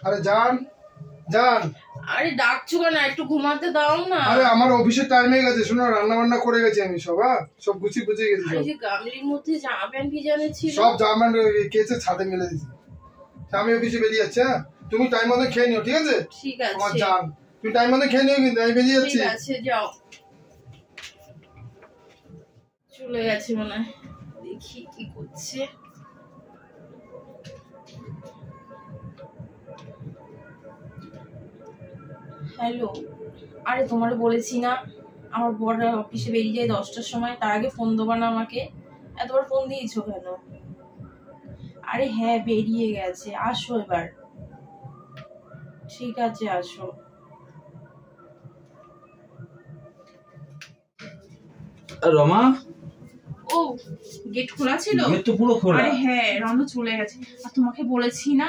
আরে জান জান, আরে ডাকছো কেন? একটু ঘুমাতে দাও না। আরে আমার অফিসের টাইম হয়ে গেছে, শোনো রান্না বান্না করে গেছি আমি সব, সব গুছিয়ে গুছিয়ে গেছি। এই যে গামলির মধ্যে জামা প্যান্ট ভিজানো ছিল, সব জামা কেচে ছাদে মেলে দিয়েছি। আমি অফিসে বেরিয়ে যাচ্ছি। হ্যাঁ, তুমি টাইম মতো খেয়ে নিও, ঠিক আছে? ঠিক আছে আমার জান, তুমি টাইম মতো খেয়ে নিও, কিন্তু আমি বেরিয়ে যাচ্ছি। ঠিক আছে, যাও। চলে গেছে মনে হয়, দেখি কি করছে। হ্যালো, আরে তোমারে বলেছি না আমার বর অফিসে বেরিয়ে যায় 10টার সময়, তার আগে ফোন দেবা না আমাকে? এতবার ফোন দিয়েছো কেন? আরে হ্যাঁ, বেরিয়ে গেছে, আসো এবার। ঠিক আছে, আসো। রমা, ও গেট খোলা ছিল? গেট তো পুরো খোলা। আরে হ্যাঁ, রনু চলে গেছে। আর তোমাকে বলেছি না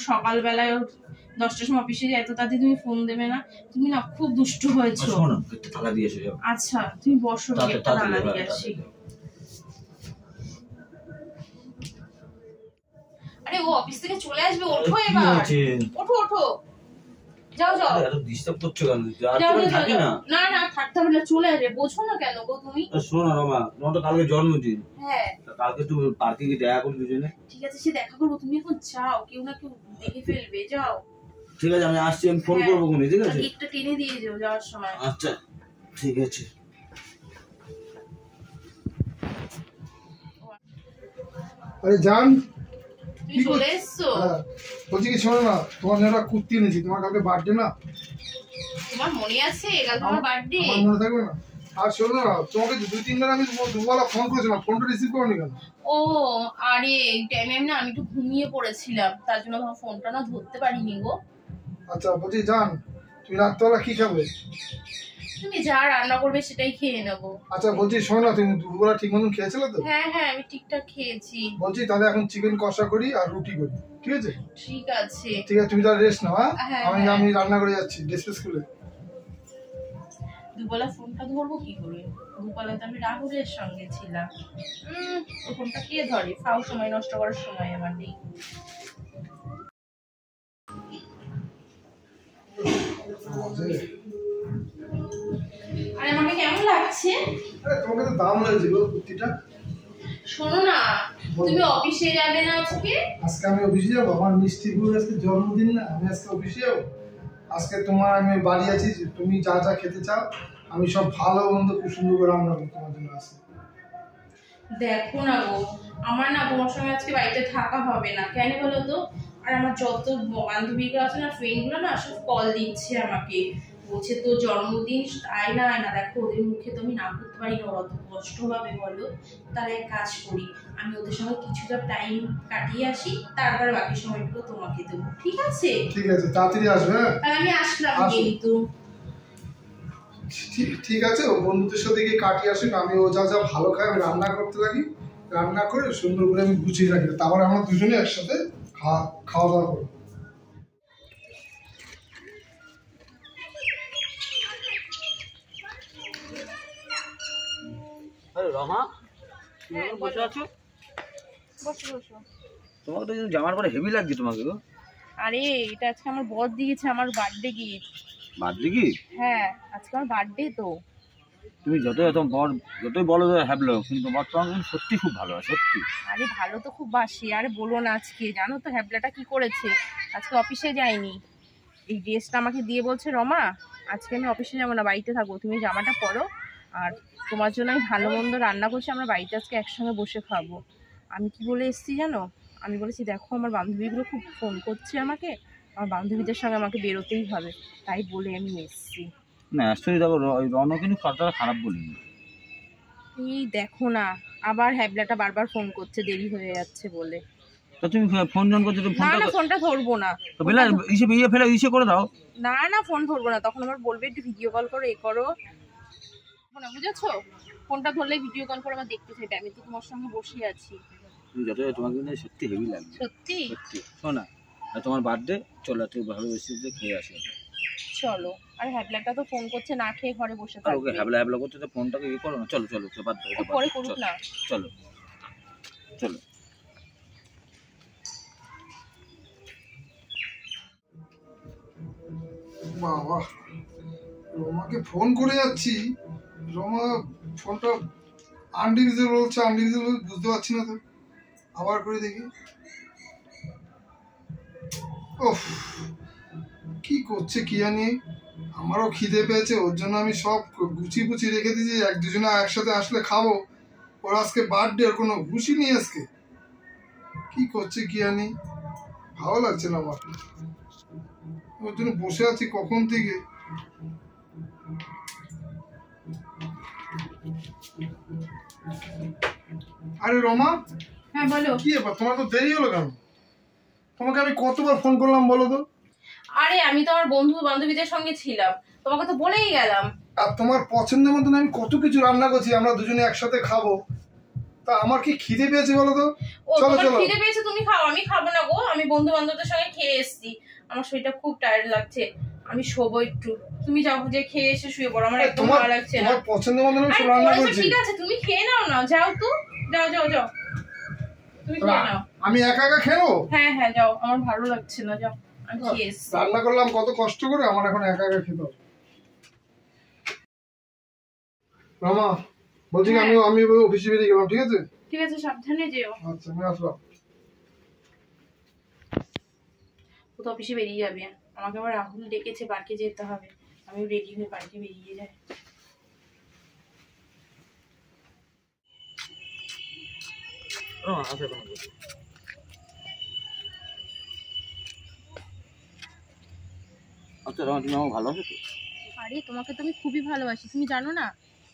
সকালবেলায় 10টার সময় অফিসে যায়, এত তাড়াতাড়ি তুমি ফোন দেবে না। তুমি না খুব দুষ্টু হয়েছো। শোনো, গেটটা তালা দিয়ে এসে যাও। আচ্ছা তুমি বসো, গেটটা তালা দিয়ে আসি। আরে ও অফিস থেকে চলে আসবে, ওঠো এবার। ওঠো ওঠো, যাও যাও। আরে ডিস্টার্ব করছো কেন? থাকি না। না না, থাকতে হবে না, চলে আসবে। বোঝো না কেন গো তুমি? শোনো রমা, তোমার তো কালকে জন্মদিন। হ্যাঁ, কালকে তুমি পার্কে গিয়ে দেখা করবে দুজনে। ঠিক আছে, সে দেখা করবো। তুমি এখন যাও, কেউ না কেউ দেখে ফেলবে, যাও। ঠিক আছে, আমি আসছি, আমি ফোন করবো কোনি, ঠিক আছে? গেটটা টেনে দিয়ে যাও যাওয়ার সময়। আচ্ছা ঠিক আছে। আরে জান, তুমি চলে এসছো? বলছি কি, শোনো না, তোমার জন্য একটা কুর্তি এনেছি। তোমার কালকে বার্থডে না? তোমার মনে আছে কাল তোমার বার্থডে? আমার মনে থাকবে না? আর শোনো না, তোমাকে 2-3 বার আমি দুবেলা ফোন করেছিলাম, ফোনটা রিসিভ করোনি কেন? ও আরে এই টাইমে না আমি একটু ঘুমিয়ে পড়েছিলাম, তার জন্য তোমার ফোনটা না ধরতে পারিনি গো। আচ্ছা বলছি জান, তুমি রাত্রেবেলা কি খাবে? তুমি যা রান্না করবে সেটাই খেয়ে নেবো। আচ্ছা বলছি, শোনো না, তুমি দুপুরবেলা ঠিক মতন খেয়েছিলে তো? হ্যাঁ হ্যাঁ, আমি ঠিকঠাক খেয়েছি। বলছি তাহলে এখন চিকেন কষা করি আর রুটি করি, ঠিক আছে? ঠিক আছে ঠিক আছে, তুমি তাহলে রেস্ট নাও। হ্যাঁ, আমি রান্না করে যাচ্ছি ড্রেস স্কুলে। দুবেলা ফোনটা ধরবো কি করে? দুবেলা তো আমি রাহুলের সঙ্গে ছিলাম। ও ফোনটা কে ধরে? ফাও সময় নষ্ট করার সময় আমার নেই। আরে আমাকে কেমন লাগছে? আরে তোমাকে তো দাম লাগছে গো কুর্তিটা। শোনো না, তুমি অফিসে যাবে না আজকে? আজকে আমি অফিসে যাবো, আমার মিষ্টি গুড় আজকে জন্মদিন না, আমি আজকে অফিসে যাবো। আজকে তোমার আমি বাড়ি আছি, তুমি যা যা খেতে চাও আমি সব ভালো মন্দ খুব সুন্দর করে রান্না করবো তোমার জন্য। আসে দেখো না গো, আমার না তোমার সঙ্গে আজকে বাড়িতে থাকা হবে না। কেন বলো তো? আর আমার যত বান্ধবীগুলো আছে না, ফ্রেন্ডগুলো না, সব কল দিচ্ছে আমাকে, বলছে তো জন্মদিন, আয় না আয় না। দেখো ওদের মুখে তো আমি না করতে পারি না, ওরা তো কষ্ট হবে বলো। তাহলে এক কাজ করি, আমি ওদের সঙ্গে কিছুটা টাইম কাটিয়ে আসি, তারপরে বাকি সময়গুলো তোমাকে দেবো, ঠিক আছে? ঠিক আছে, তাড়াতাড়ি আসবে। তাহলে আমি আসলাম কিন্তু। ঠিক আছে, ও বন্ধুদের সাথে গিয়ে কাটিয়ে আসুক। আমি ও যা যা ভালো খায় আমি রান্না করতে লাগি, রান্না করে সুন্দর করে আমি গুছিয়ে রাখি, তারপরে আমরা দুজনে একসাথে খাওয়া দাওয়া করবো। আরে রমা, তুমি বসে আছো? বসো বসো। তোমাকে তো জামার পরে হেভি লাগছে তোমাকে গো। আরে এটা আজকে আমার বর দিয়েছে, আমার বার্থডে গিফট। বার্থডে কি? হ্যাঁ, আজকে আমার বার্থডে তো। তুমি যতই বলো হ্যাবলো, কিন্তু তোমার তো সত্যি খুব ভালো, সত্যি। আরে ভালো তো খুব বাসি। আরে বলো না, আজকে জানো তো হ্যাবলাটা কি করেছে? আজকে অফিসে যায়নি, এই ড্রেসটা আমাকে দিয়ে বলছে, রমা আজকে আমি অফিসে যাবো না, বাড়িতে থাকবো, তুমি জামাটা পরো, আর তোমার জন্য আমি ভালো মন্দ রান্না করছি, আমরা বাড়িতে আজকে একসঙ্গে বসে খাবো। আমি কি বলে এসছি জানো? আমি বলেছি, দেখো আমার বান্ধবীগুলো খুব ফোন করছে আমাকে, আমার বান্ধবীদের সঙ্গে আমাকে বেরোতেই হবে, তাই বলে আমি এসছি। না অ্যাকচুয়ালি দেখো, রণ কিন্তু কথাটা খারাপ বলিনি। এই দেখো না, আবার হ্যাবলাটা বারবার ফোন করছে, দেরি হয়ে যাচ্ছে বলে। তো তুমি ফোন যখন করছো, না না, ফোনটা ধরবো না। তো বেলা ইয়ে ফেলে ইসে করে দাও। না না, ফোন ধরবো না, তখন আমার বলবে একটু ভিডিও কল করো, এ করো না, বুঝেছো? ফোনটা ধরলে ভিডিও কল করে আমার দেখতে চাইবে, আমি তো তোমার সঙ্গে বসে আছি। তুমি যত তোমাকে কিন্তু সত্যি হেভি লাগবে, সত্যি সত্যি। শোনা, তোমার বার্থডে, চলো তুই ভালো বেশি খেয়ে আসি। চলো। আর হ্যাবলাটা তো ফোন করছে, না খেয়ে ঘরে বসে থাকবে। ওকে থাকবে। হ্যাবলা করতে তো ফোনটাকে ইয়ে করো না। চলো চলো, বাদ দাও, পরে করুক না। চলো চলো। বাবা, রমাকে ফোন করে যাচ্ছি, রমা ফোনটা আনডিভিজেবল বলছে, আনডিভিজেবল বুঝতে পারছি না তো, আবার করে দেখি। ওহ, কি করছে কি জানি। আমারও খিদে পেয়েছে, ওর জন্য আমি সব গুছিয়ে গুছিয়ে রেখে দিয়েছি, এক দুজনে একসাথে আসলে খাবো। ওর আজকে বার্থডে, ওর কোনো খুশি নেই আজকে। কি করছে কি জানি, ভালো লাগছে না আমার। ওর জন্য বসে আছি কখন থেকে। আরে রমা, হ্যাঁ বলো। কি ব্যাপার, তোমার তো দেরি হলো কেন? তোমাকে আমি কতবার ফোন করলাম বলো তো? আরে আমি তো আমার বন্ধু বান্ধবীদের সঙ্গে ছিলাম, তোমাকে তো বলেই গেলাম। আর তোমার পছন্দের মতন আমি কত কিছু রান্না করছি, আমরা দুজনে একসাথে খাবো। তা আমার কি খিদে পেয়েছে বলো তো? ও তোমার খিদে পেয়েছে, তুমি খাও, আমি খাবো না গো। আমি বন্ধু বান্ধবদের সঙ্গে খেয়ে এসেছি, আমার শরীরটা খুব টায়ার্ড লাগছে, আমি শোবো একটু। তুমি যাও, যে খেয়ে এসে শুয়ে পড়ো, আমার একদম ভালো লাগছে না। তোমার পছন্দের মতন আমি সব রান্না করছি। ঠিক আছে, তুমি খেয়ে নাও না, যাও তো, যাও যাও যাও, তুমি খেয়ে নাও। আমি একা একা খেলো? হ্যাঁ হ্যাঁ যাও, আমার ভালো লাগছে না, যাও, আমি খেয়ে এসেছি। রান্না করলাম কত কষ্ট করে, আমার এখন একা একা খেতে হবে। রমা বলছি আমি অফিসে বেরিয়ে গেলাম, ঠিক আছে? ঠিক আছে, সাবধানে যেও। আচ্ছা, আমি আসলাম। ও তো অফিসে বেরিয়ে যাবে, আমাকে আবার রাহুল ডেকেছে, পার্কে যেতে হবে, আমি রেডি হয়ে পার্কে বেরিয়ে যাই। আচ্ছা রমা, তুমি আমাকে ভালোবাসো তো? আরে তোমাকে তো আমি খুবই ভালোবাসি, তুমি জানো না?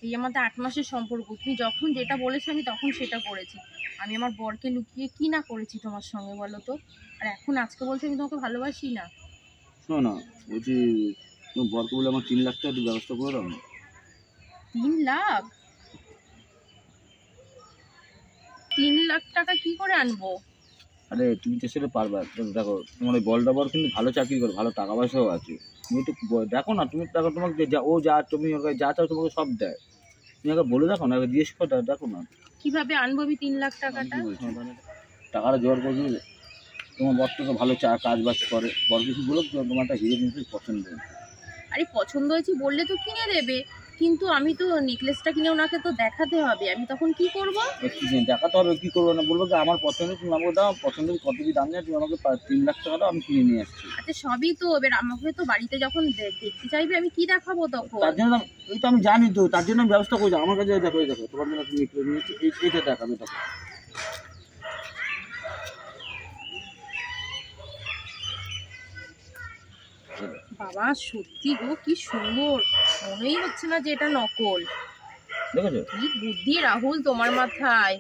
এই আমাদের 8 মাসের সম্পর্ক, তুমি যখন যেটা বলেছো আমি তখন সেটা করেছি। আমি আমার বরকে লুকিয়ে কি না করেছি তোমার সঙ্গে বলো তো? আর এখন আজকে বলছো আমি তোমাকে ভালোবাসি না? শোনো না, বলছি তোমার বরকে বলে আমার 3 লাখ টাকা একটু ব্যবস্থা করে দাও না। 3 লাখ? 3 লাখ টাকা কি করে আনবো? আরে তুমি তো সেটা পারবা। দেখো তোমার ওই বলটা বর কিন্তু ভালো চাকরি করে, ভালো টাকা পয়সাও আছে। তুমি একটু দেখো না, তুমি দেখো তোমাকে ও যা তুমি ওর কাছে যা চাও তোমাকে সব দেয়। তুমি আগে বলে দেখো না, আগে জিজ্ঞেস করে দেখো না। কিভাবে আনবো আমি 3 লাখ টাকাটা? টাকাটা জোগাড় করবি, তোমার বর তো ভালো কাজ বাজ করে, বর কিছু বলো তোমার একটা হিরো জিনিস পছন্দ। আরে পছন্দ হয়েছে বললে তো কিনে দেবে, কিন্তু আমি তো নেকলেসটা কিনে ওনাকে তো দেখাতে হবে, আমি তখন কি করব? দেখাতে হবে, কি করবো না বলবো যে আমার পছন্দ, তুমি আমাকে দাও, পছন্দের কত কি দাম নেই, তুমি আমাকে 3 লাখ টাকা দাও, আমি কিনে নিয়ে আসছি। আচ্ছা সবই তো, এবার আমাকে তো বাড়িতে যখন দেখতে চাইবে আমি কি দেখাবো তখন? তার জন্য ওই তো আমি জানি তো, তার জন্য আমি ব্যবস্থা করছি। আমার কাছে দেখো দেখো তোমার জন্য তুমি নিয়েছি, এইটা দেখাবে তখন। বাবা সত্যি গো, কি সুন্দর, মনেই হচ্ছে না যে এটা নকল। দেখেছো কি বুদ্ধি রাহুল তোমার মাথায়।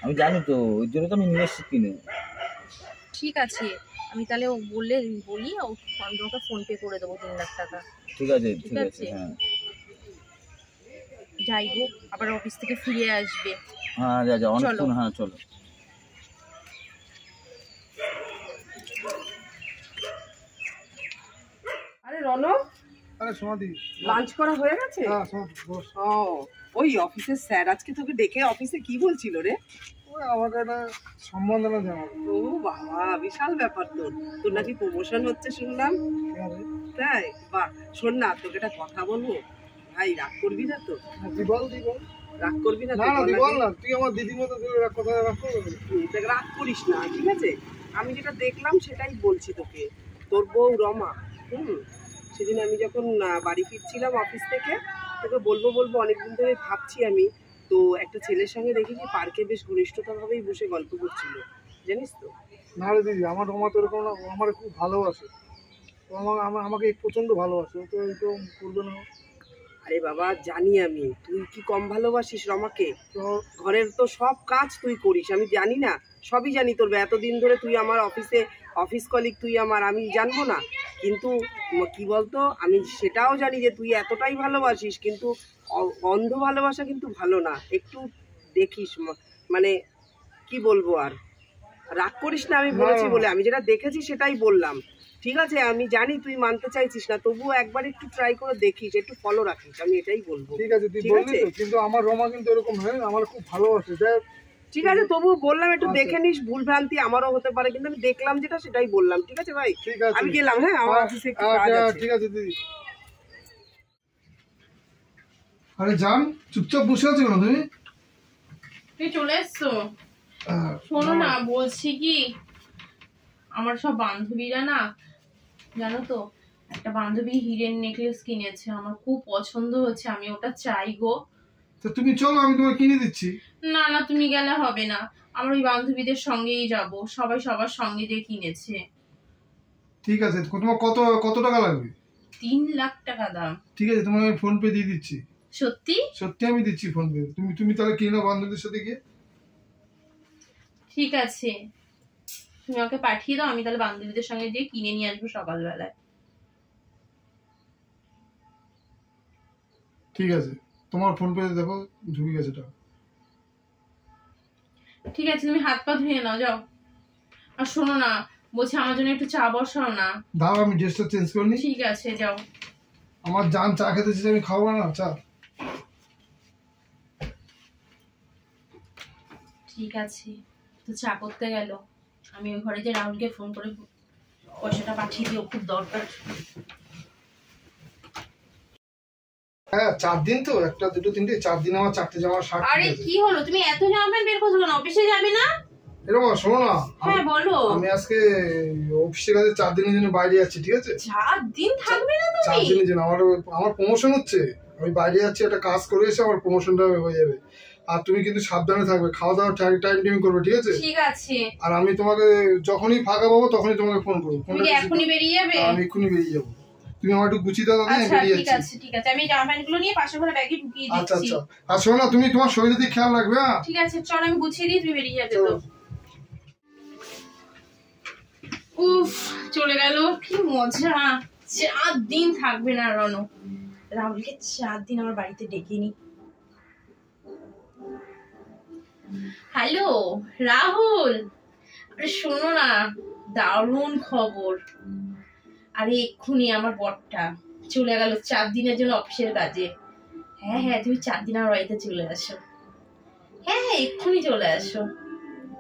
আমি জানি তো, ওই জন্য তো আমি নিয়ে এসেছি কিনে। ঠিক আছে, আমি তাহলে ও বলি তোমাকে ফোন পে করে দেবো 3 লাখ টাকা। ঠিক আছে ঠিক আছে, হ্যাঁ যাই গো, আবার অফিস থেকে ফিরে আসবে। হ্যাঁ যা অনেকক্ষণ, হ্যাঁ চলো। আরে রনো, আরে সমাধি, লাঞ্চ করা হয়ে গেছে? হ্যাঁ সমাধি বস। ও, ওই অফিসের স্যার আজকে তোকে ডেকে অফিসে কি বলছিল রে? ওই আমাকে একটা সম্বর্ধনা জানাবো। ও বাবা, বিশাল ব্যাপার। তোর নাকি প্রমোশন হচ্ছে শুনলাম। তাই? বাহ, শোন না, তোকে একটা কথা বলবো। ভাই রাগ করবি না তো? বল। রাগ করবি না? না বল না, তুই আমার দিদির মতো কথা রাগ করবি? রাগ করিস না, ঠিক আছে? আমি যেটা দেখলাম সেটাই বলছি তোকে। তোর বউ রমা, সেদিন আমি যখন বাড়ি ফিরছিলাম অফিস থেকে, তোকে বলবো অনেকদিন ধরে ভাবছি আমি, তো একটা ছেলের সঙ্গে দেখেছি পার্কে বেশ ঘনিষ্ঠতাভাবেই বসে গল্প করছিল, জানিস তো? না রে দিদি, আমার রমা তো এরকম না, আমার খুব ভালোবাসে, আমাকে প্রচন্ড ভালোবাসে, তো এরকম করবে না। আরে বাবা জানি আমি, তুই কি কম ভালোবাসিস রমাকে? ঘরের তো সব কাজ তুই করিস, আমি জানি না? সবই জানি তোর, এতদিন ধরে তুই আমার অফিস কলিগ, তুই আমার, আমি জানবো না? কিন্তু কি বলতো, আমি সেটাও জানি যে তুই এতটাই ভালোবাসিস, কিন্তু অন্ধ ভালোবাসা কিন্তু ভালো না, একটু দেখিস। মানে কি বলবো আর, রাগ করিস না আমি বলেছি বলে, আমি যেটা দেখেছি সেটাই বললাম, ঠিক আছে? আমি জানি তুই মানতে চাইছিস না, তবুও একবার একটু ট্রাই করে দেখিস, একটু ফলো রাখিস, আমি এটাই বলবো। ঠিক আছে তুই বললি তো, কিন্তু আমার রমা কিন্তু এরকম নয়, আমার খুব ভালোবাসে। ঠিক আছে, তবু বললাম একটু আচ্ছা। দেখে নিস, ভুল ভ্রান্তি আমারও হতে পারে, কিন্তু আমি দেখলাম যেটা সেটাই বললাম। ঠিক আছে ভাই, ঠিক আছে, আমি গেলাম। হ্যাঁ, আমার অফিসে একটু কাজ আছে। ঠিক আছে দিদি। আরে জান, চুপচাপ বসে আছো কেন তুমি? তুই চলে এসছো? শোনো না, বলছি কি, আমার সব বান্ধবীরা না, জানো তো, একটা বান্ধবী হিরের নেকলেস কিনেছে, আমার খুব পছন্দ হচ্ছে, আমি ওটা চাই গো। তো তুমি চলো, আমি তোমাকে কিনে দিচ্ছি। না না, তুমি গেলে হবে না, আমার ওই বান্ধবীদের সঙ্গেই যাব, সবাই সবার সঙ্গে দিয়ে কিনেছে। ঠিক আছে, তোমার কত কত টাকা লাগবে? 3 লাখ টাকা দাম। ঠিক আছে, তোমাকে আমি ফোন পে দিয়ে দিচ্ছি। সত্যি? সত্যি আমি দিচ্ছি ফোন পে। তুমি তাহলে কিনে নাও বান্ধবীদের সাথে গিয়ে। ঠিক আছে, তুমি আমাকে পাঠিয়ে দাও, আমি তাহলে বান্ধবীদের সঙ্গে গিয়ে কিনে নিয়ে আসবো সকালবেলায়। ঠিক আছে, তোমার ফোন পে দেখো ঢুকে গেছে টাকা। ঠিক আছে, তুমি হাত পা ধুয়ে নাও, যাও। আর শোনো না, বলছি আমার জন্য একটু চা বসাও না। দাও, আমি ড্রেসটা চেঞ্জ করে নিই। ঠিক আছে, যাও। আমার জান চা খেতে চাইছে, আমি খাবো না চা। ঠিক আছে, তো চা করতে গেল, আমি ওই ঘরে যে রাহুলকে ফোন করে পয়সাটা পাঠিয়ে দিও, খুব দরকার। হ্যাঁ, 4 দিন তো, 1 2 3 4 দিন আমার 4টে জামা শার্ট। আরে কি হলো, তুমি এত জামা প্যান্ট বের করছো কেন? অফিসে যাবে না? এরকম শোনো না, হ্যাঁ বলো। আমি আজকে অফিসের কাছে 4 দিনের জন্য বাইরে যাচ্ছি। ঠিক আছে, 4 দিন থাকবে না 4 তুমি? দিনের জন্য আমার প্রমোশন হচ্ছে, আমি বাইরে যাচ্ছি, একটা কাজ করে এসে আমার প্রমোশনটা হয়ে যাবে। আর তুমি কিন্তু সাবধানে থাকবে, খাওয়া দাওয়া টাইম টেবিল করবে। ঠিক আছে? ঠিক আছে। আর আমি তোমাকে যখনই ফাঁকা পাবো তখনই তোমাকে ফোন করবো। তুমি কি এখনই বেরিয়ে যাবে? আমি এক্ষুনি বেরিয়ে যাবো, তুমি আমার একটু গুছিয়ে দাও, আমি আচ্ছা বেরিয়ে ঠিক যাচ্ছি। আছে, ঠিক আছে, আমি জামা প্যান্ট গুলো নিয়ে পাশের ঘরে ব্যাগে ঢুকিয়ে আচ্ছা দিচ্ছি। আচ্ছা, আর শোনো না, তুমি তোমার শরীরের দিকে খেয়াল রাখবে। হ্যাঁ ঠিক আছে, চল আমি গুছিয়ে দিই, তুমি বেরিয়ে যাবে তো। উফ, চলে গেল, কি মজা। 4 দিন থাকবে না রনো। রাহুলকে 4 দিন আমার বাড়িতে ডেকে নি। হ্যালো রাহুল, আরে শোনো না, দারুণ খবর। আরে এক্ষুনি আমার বরটা চলে গেল 4 দিনের জন্য অফিসের কাজে। হ্যাঁ হ্যাঁ, তুমি 4 দিন আমার বাড়িতে চলে আসো। হ্যাঁ হ্যাঁ, এক্ষুনি চলে আসো।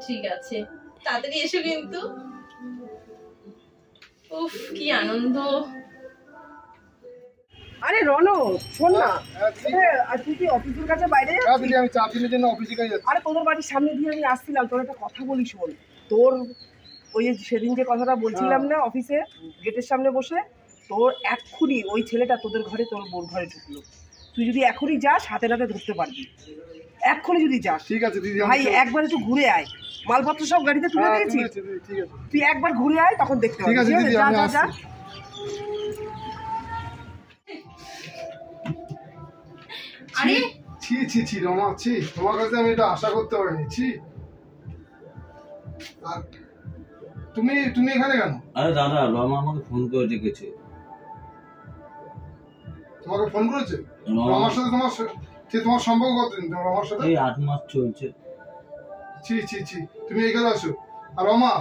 ঠিক আছে, তাড়াতাড়ি এসো কিন্তু। উফ, কি আনন্দ। আরে রনো, শোন না, হ্যাঁ, আর তুই কি অফিসের কাছে বাইরে হ্যাঁ যাচ্ছিস? দিদি, আমি 4 দিনের জন্য অফিসে কাজে যাচ্ছি। আরে তোদের বাড়ির সামনে দিয়ে আমি আসছিলাম, তোর একটা কথা বলি শোন। তোর ওই যে সেদিন যে কথাটা বলছিলাম না, অফিসে গেটের সামনে বসে, তোর এক্ষুনি ওই ছেলেটা তোদের ঘরে, তোর বোর ঘরে ঢুকলো। তুই যদি এখনই যাস, হাতে নাতে ধরতে পারবি, এক্ষুনি যদি যাস। ঠিক আছে দিদি, ভাই একবার একটু ঘুরে আয়, মালপত্র সব গাড়িতে তুলে দিয়েছিস, ঠিক আছে তুই একবার ঘুরে আয়, তখন দেখতে ঠিক পাবি। আছে দিদি, যা আমি যা যা। আসছি। আরে ছি ছি ছি রমা, ছি, তোমার কাছে আমি এটা আশা করতে পারিনি। ছি, আর তুমি এখানে কেন? আরে দাদা, রমা আমাকে ফোন করে ডেকেছে। তোমাকে ফোন করেছে? রমা- রমার সাথে তোমার সম্পর্ক কতদিন রমার সাথে? এই 8 মাস চলছে। ছি ছি ছি, তুমি এখানে আসো। আর রমা,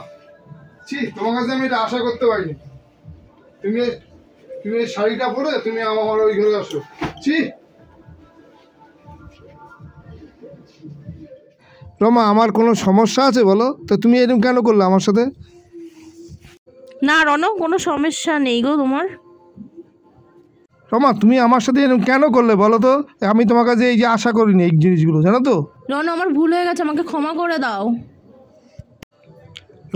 ছি, তোমার কাছে আমি এটা আশা করতে পারিনি। তুমি এই শাড়িটা পরে তুমি আমার ওই ঘরে আসো। ছি রমা, আমার কোনো সমস্যা আছে বলো তো? তুমি এরকম কেন করলে আমার সাথে? না রনো, কোনো সমস্যা নেই গো তোমার। রমা, তুমি আমার সাথে এরকম কেন করলে বলো তো? আমি তোমার কাছে এই যে আশা করিনি এই জিনিসগুলো, জানো তো? রনো, আমার ভুল হয়ে গেছে, আমাকে ক্ষমা করে দাও।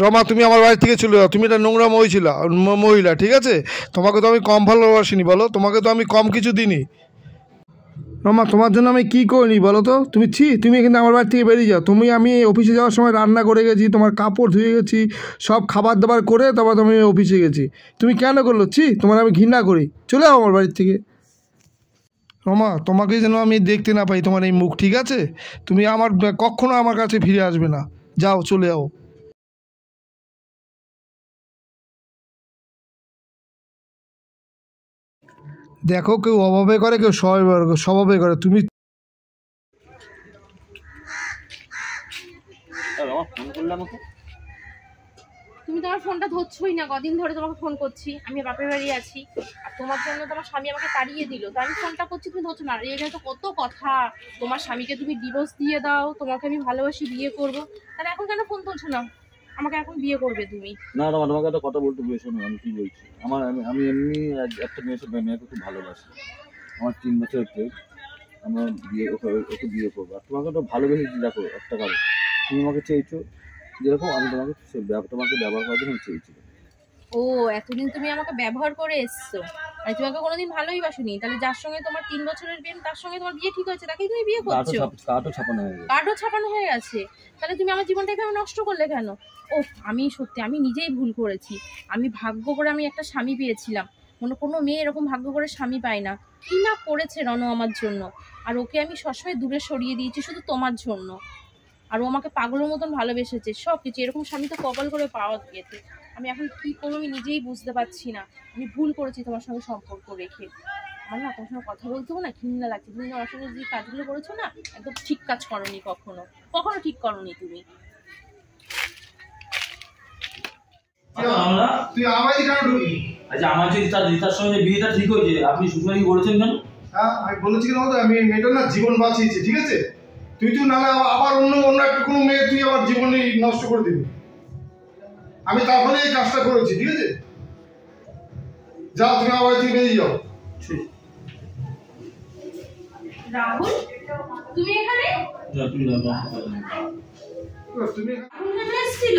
রমা, তুমি আমার বাড়ি থেকে চলে যাও, তুমি একটা নোংরা মহিলা। ঠিক আছে, তোমাকে তো আমি কম ভালোবাসিনি বলো, তোমাকে তো আমি কম কিছু দিইনি। রমা, তোমার জন্য আমি কি করিনি বলো তো? তুমি কিন্তু আমার বাড়ি থেকে বেরিয়ে যাও। আমি অফিসে যাওয়ার সময় রান্না করে গেছি, তোমার কাপড় ধুয়ে গেছি, সব খাবার দাবার করে তারপর তুমি অফিসে গেছি। তুমি কেন করলো? তোমার আমি ঘৃণা করি, চলে যাও আমার বাড়ির থেকে। রমা, তোমাকে যেন আমি দেখতে না পাই তোমার এই মুখ। ঠিক আছে, তুমি কখনো আমার কাছে ফিরে আসবে না, যাও, চলে যাও। দেখো, কেউ অভাবে করে, কেউ স্বভাবে করে। তুমি রমা ফোন করলে আমাকে? তুমি তোমার ফোনটা ধরছোই না, কদিন ধরে তোমাকে ফোন করছি, আমি বাপের বাড়ি আছি, আর তোমার জন্য তোমার স্বামী আমাকে তাড়িয়ে দিল, তো আমি ফোনটা করছি তুমি ধরছো না। এখানে তো কত কথা, তোমার স্বামীকে তুমি ডিভোর্স দিয়ে দাও, তোমাকে আমি ভালোবাসি, বিয়ে করবো, তাহলে এখন কেন ফোন তুলছো না? আমাকে এখন বিয়ে করবে তুমি? না না, তোমাকে একটা কথা বলতে বলেছো না, আমি কি বলছি, আমি এমনি একটা মেয়েকে খুব ভালোবাসি, আমার 3 বছরের প্রেম, আমরা ওকে বিয়ে করবো। আর তোমাকে তো ভালোবেসেছি, দেখো একটা কারণ, তুমি আমাকে চেয়েছো যেরকম, আমি তোমাকে ব্যবহার করার জন্য চেয়েছি। ও, এতদিন তুমি আমাকে ব্যবহার করে এসছো, আর তোমাকে কোনোদিন ভালোই বাসুনি, তাহলে যার সঙ্গে তোমার 3 বছরের প্রেম তার সঙ্গে তোমার বিয়ে ঠিক হয়েছে, তাকেই তুমি বিয়ে করছো? কার্ডও ছাপানো হয়ে গেছে। কার্ডও ছাপানো হয়ে গেছে, তাহলে তুমি আমার জীবনটাকে নষ্ট করলে কেন? ও, আমি সত্যি আমি নিজেই ভুল করেছি, আমি ভাগ্য করে আমি একটা স্বামী পেয়েছিলাম, কোনো মেয়ে এরকম ভাগ্য করে স্বামী পায় না। কি না করেছে রণ আমার জন্য, আর ওকে আমি সবসময় দূরে সরিয়ে দিয়েছি শুধু তোমার জন্য, আর ও আমাকে পাগলের মতন ভালোবেসেছে সব কিছু, এরকম স্বামী তো কপাল করে পাওয়া গিয়েছে। আমি এখন কি করবো আমি নিজেই বুঝতে পারছি না, আমি ভুল করেছি তোমার সঙ্গে সম্পর্ক রেখে। আমার না তোমার সঙ্গে কথা বলতেও না ঘৃণা লাগছে, তুমি আমার সঙ্গে যে কাজগুলো করেছো না, একদম ঠিক কাজ করোনি, কখনো ঠিক করোনি তুমি। তুই আমায় কেন ঢুকবি? আচ্ছা, আমার যে রিতার সঙ্গে বিয়েটা ঠিক হয়েছে, আপনি শ্বশুরবাড়ি বলেছেন কেন? হ্যাঁ, আমি বলেছি কেন, আমি মেয়েটার না জীবন বাঁচিয়েছি, ঠিক আছে? তুই নাহলে আবার অন্য একটা কোনো মেয়ে তুই আবার জীবনে নষ্ট করে দিবি, আমি তারপরে এই কাজটা করেছি, ঠিক আছে? যাও, তুমি আবার থেকে বেরিয়ে যাও। রাহুল, তুমি এখানে? তুমি এসেছিল?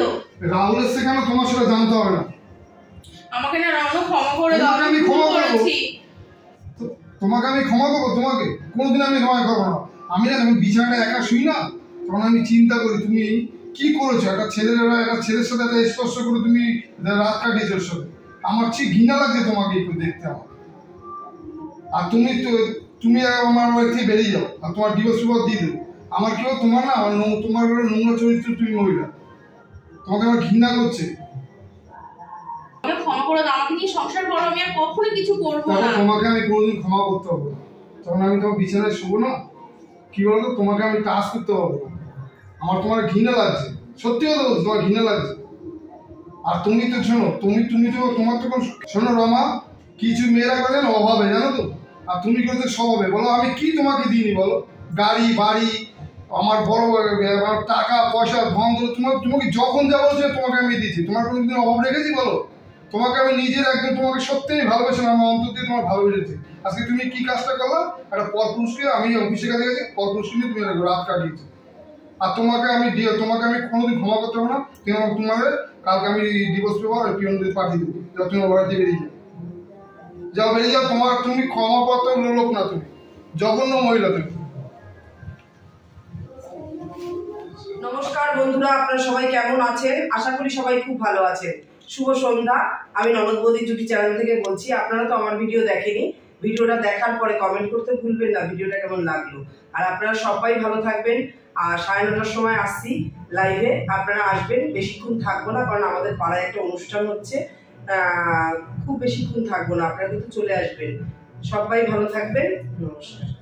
রাহুলের সেখানে তোমার সেটা জানতে হবে না। আমাকে না রাহুল ক্ষমা করে দাও, আমি ক্ষমা করবো, তোমাকে আমি ক্ষমা করবো, তোমাকে কোনোদিন আমি ক্ষমা করবো না। আমি না যখন বিছানাটা একা শুই না, তখন আমি চিন্তা করি তুমি কি করেছো, একটা ছেলের সাথে একটা স্পর্শ করে তুমি রাত কাটিয়েছো ওর সাথে, আমার ঠিক ঘৃণা লাগছে তোমাকে একটু দেখতে আমার। আর তুমি আমার বাড়ি থেকে বেরিয়ে যাও, আর তোমার ডিভোর্স পেপার দিয়ে দেবো। আমার কেউ তোমার না, আমার তোমার নোংরা চরিত্র, তুমি মহিলা, তোমাকে আমার ঘৃণা করছে। ক্ষমা করে দাও, আমাকে নিয়ে সংসার করো, আমি আর কখনো কিছু করবো না। তোমাকে আমি কোনোদিন ক্ষমা করতে হবে না, তখন আমি তোমার বিছানায় শোবো না, কি বলতো, তোমাকে আমি কাজ করতে পারবো না, আমার তোমার ঘৃণা লাগছে, সত্যি কথা বলছো, তোমার ঘৃণা লাগছে। আর তুমি তো শোনো, তুমি তো তোমার তো শোনো রমা, কিছু মেয়েরা করে না অভাবে, জানো তো, আর তুমি করতে স্বভাবে। বলো আমি কি তোমাকে দিইনি বলো? গাড়ি বাড়ি, আমার বড় টাকা পয়সা ধন, তোমাকে যখন যা বলছে তোমাকে আমি দিয়েছি, তোমার কোনোদিন অভাব রেখেছি বলো? তোমাকে আমি নিজের একদম, তোমাকে সত্যি ভালোবেসে আমার অন্তর দিয়ে তোমার ভালোবেসেছি। আজকে তুমি কি কাজটা করলা? একটা পরপুরুষকে, আমি অফিসের কাছে গেছি, পরপুরুষকে নিয়ে তুমি রাত কাটিয়েছো। আর তোমাকে আমি কোনোদিন ক্ষমা করতে হবে না, তোমাদের কালকে আমি ডিভোর্স পেপার পিয়ন পাঠিয়ে দেবো, যাও তুমি বাড়ি থেকে বেরিয়ে যাও, বেরিয়ে যাও। তুমি ক্ষমা পাত্র লোক না, তুমি জঘন্য মহিলা তুমি। নমস্কার বন্ধুরা, আপনারা সবাই কেমন আছেন? আশা করি সবাই খুব ভালো আছেন। শুভ সন্ধ্যা, আমি ননদ বৌদি জুটি চ্যানেল থেকে বলছি। আপনারা তো আমার ভিডিও দেখেনি, ভিডিওটা দেখার পরে কমেন্ট করতে ভুলবেন না ভিডিওটা কেমন লাগলো। আর আপনারা সবাই ভালো থাকবেন। আর 9:30টার সময় আসছি লাইভে, আপনারা আসবেন। বেশিক্ষণ থাকবো না, কারণ আমাদের পাড়ায় একটা অনুষ্ঠান হচ্ছে, খুব বেশিক্ষণ থাকবো না, আপনারা কিন্তু চলে আসবেন। সবাই ভালো থাকবেন, নমস্কার।